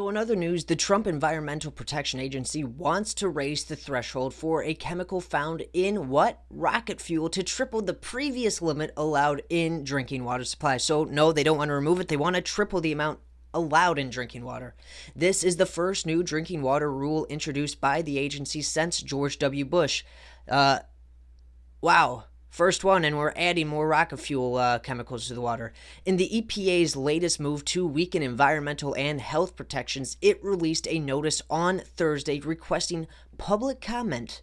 So in other news, the Trump Environmental Protection Agency wants to raise the threshold for a chemical found in what? Rocket fuel to triple the previous limit allowed in drinking water supply. So no, they don't want to remove it. They want to triple the amount allowed in drinking water. This is the first new drinking water rule introduced by the agency since George W. Bush. Wow. First one, and we're adding more rocket fuel chemicals to the water. In the EPA's latest move to weaken environmental and health protections, it released a notice on Thursday requesting public comment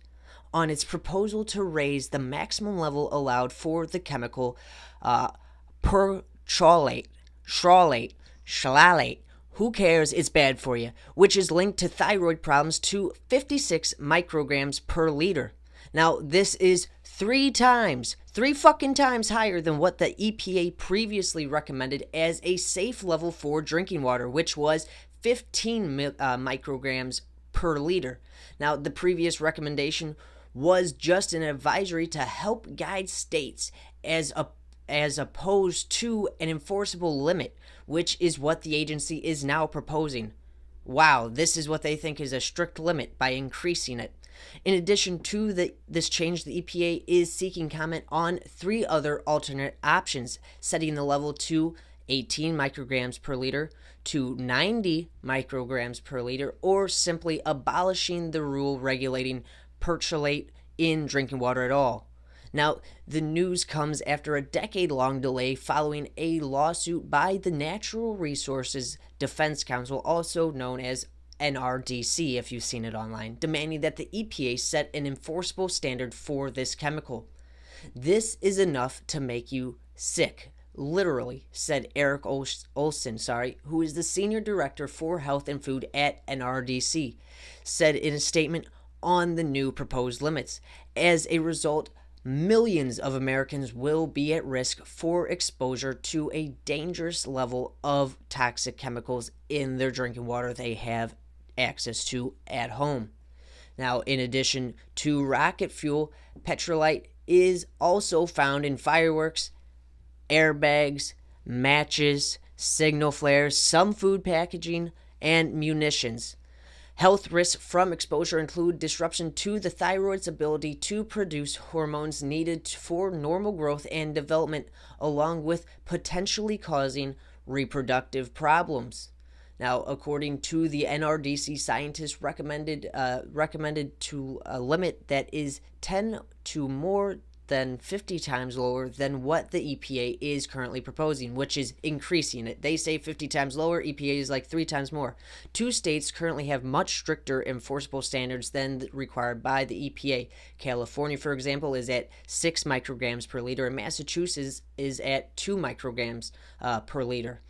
on its proposal to raise the maximum level allowed for the chemical perchlorate, shalate, who cares, it's bad for you, which is linked to thyroid problems to 56 micrograms per liter. Now, this is three fucking times higher than what the EPA previously recommended as a safe level for drinking water, which was 15 micrograms per liter. Now, the previous recommendation was just an advisory to help guide states as opposed to an enforceable limit, which is what the agency is now proposing. Wow, this is what they think is a strict limit by increasing it. In addition to this change, the EPA is seeking comment on three other alternate options, setting the level to 18 micrograms per liter, to 90 micrograms per liter, or simply abolishing the rule regulating perchlorate in drinking water at all. Now, the news comes after a decade-long delay following a lawsuit by the Natural Resources Defense Council, also known as NRDC, if you've seen it online, demanding that the EPA set an enforceable standard for this chemical. This is enough to make you sick, literally, said Eric Olson, who is the Senior Director for Health and Food at NRDC, said in a statement on the new proposed limits. As a result, millions of Americans will be at risk for exposure to a dangerous level of toxic chemicals in their drinking water they have access to at home. Now, in addition to rocket fuel, perchlorate is also found in fireworks, airbags, matches, signal flares, some food packaging, and munitions. Health risks from exposure include disruption to the thyroid's ability to produce hormones needed for normal growth and development, along with potentially causing reproductive problems. Now, according to the NRDC, scientists recommended to a limit that is 10 to more than 50 times lower than what the EPA is currently proposing, which is increasing it. They say 50 times lower, EPA is like 3 times more. Two states currently have much stricter enforceable standards than required by the EPA. California, for example, is at 6 micrograms per liter, and Massachusetts is at 2 micrograms per liter.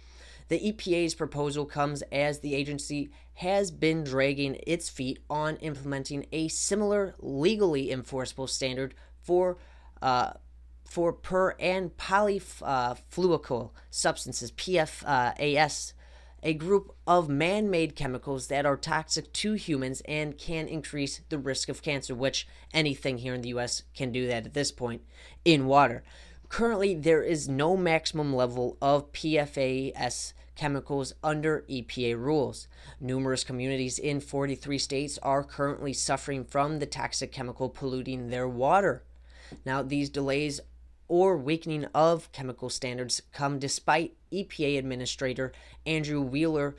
The EPA's proposal comes as the agency has been dragging its feet on implementing a similar legally enforceable standard for per and polyfluoroalkyl substances, PFAS, a group of man-made chemicals that are toxic to humans and can increase the risk of cancer, which anything here in the U.S. can do that at this point, in water. Currently, there is no maximum level of PFAS chemicals under EPA rules. Numerous communities in 43 states are currently suffering from the toxic chemical polluting their water. Now, these delays or weakening of chemical standards come despite EPA Administrator Andrew Wheeler's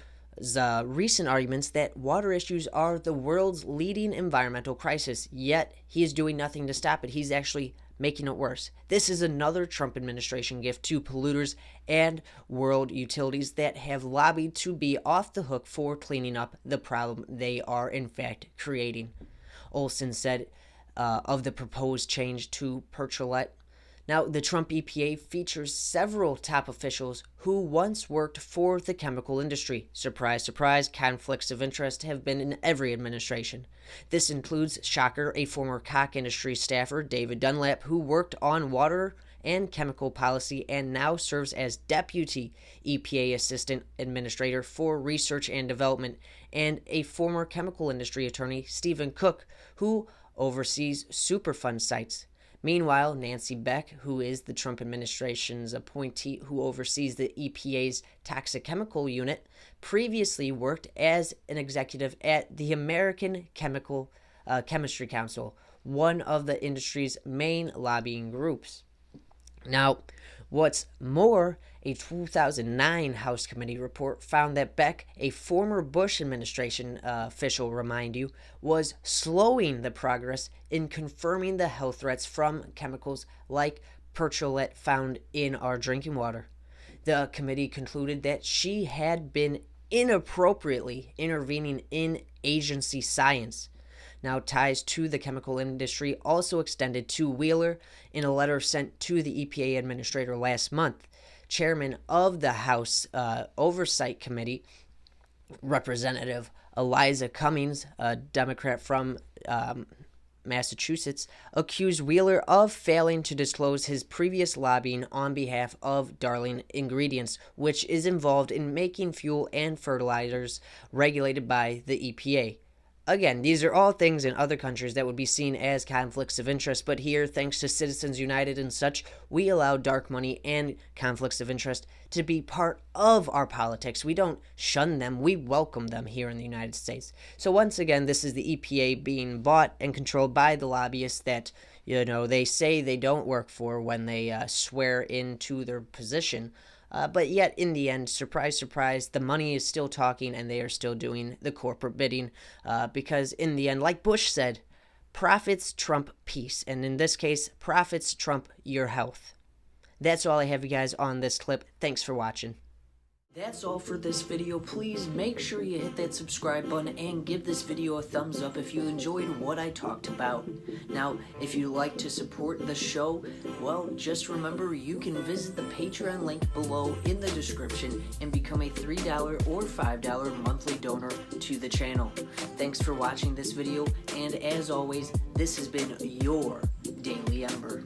recent arguments that water issues are the world's leading environmental crisis, yet he is doing nothing to stop it. He's actually making it worse. This is another Trump administration gift to polluters and world utilities that have lobbied to be off the hook for cleaning up the problem they are in fact creating. Olson said of the proposed change to perchlorate. Now, the Trump EPA features several top officials who once worked for the chemical industry. Surprise, surprise, conflicts of interest have been in every administration. This includes, shocker, a former Koch Industries staffer, David Dunlap, who worked on water and chemical policy and now serves as Deputy EPA Assistant Administrator for Research and Development, and a former chemical industry attorney, Stephen Cook, who oversees Superfund sites. Meanwhile, Nancy Beck, who is the Trump administration's appointee who oversees the EPA's toxic chemical unit, previously worked as an executive at the American Chemistry Council, one of the industry's main lobbying groups. Now, what's more, a 2009 House Committee report found that Beck, a former Bush administration official, remind you, was slowing the progress in confirming the health threats from chemicals like perchlorate found in our drinking water. The committee concluded that she had been inappropriately intervening in agency science. Now, ties to the chemical industry also extended to Wheeler in a letter sent to the EPA administrator last month. Chairman of the House Oversight Committee, Representative Eliza Cummings, a Democrat from Massachusetts, accused Wheeler of failing to disclose his previous lobbying on behalf of Darling Ingredients, which is involved in making fuel and fertilizers regulated by the EPA. Again, these are all things in other countries that would be seen as conflicts of interest, but here, thanks to Citizens United and such, we allow dark money and conflicts of interest to be part of our politics. We don't shun them, we welcome them here in the United States. So once again, this is the EPA being bought and controlled by the lobbyists that, they say they don't work for when they swear into their position. But yet, in the end, surprise, surprise, the money is still talking and they are still doing the corporate bidding because in the end, like Bush said, profits trump peace. And in this case, profits trump your health. That's all I have, you guys, on this clip. Thanks for watching. That's all for this video. Please make sure you hit that subscribe button and give this video a thumbs up if you enjoyed what I talked about. Now, if you'd like to support the show, well, just remember you can visit the Patreon link below in the description and become a $3 or $5 monthly donor to the channel. Thanks for watching this video, and as always, this has been your Daily Ember.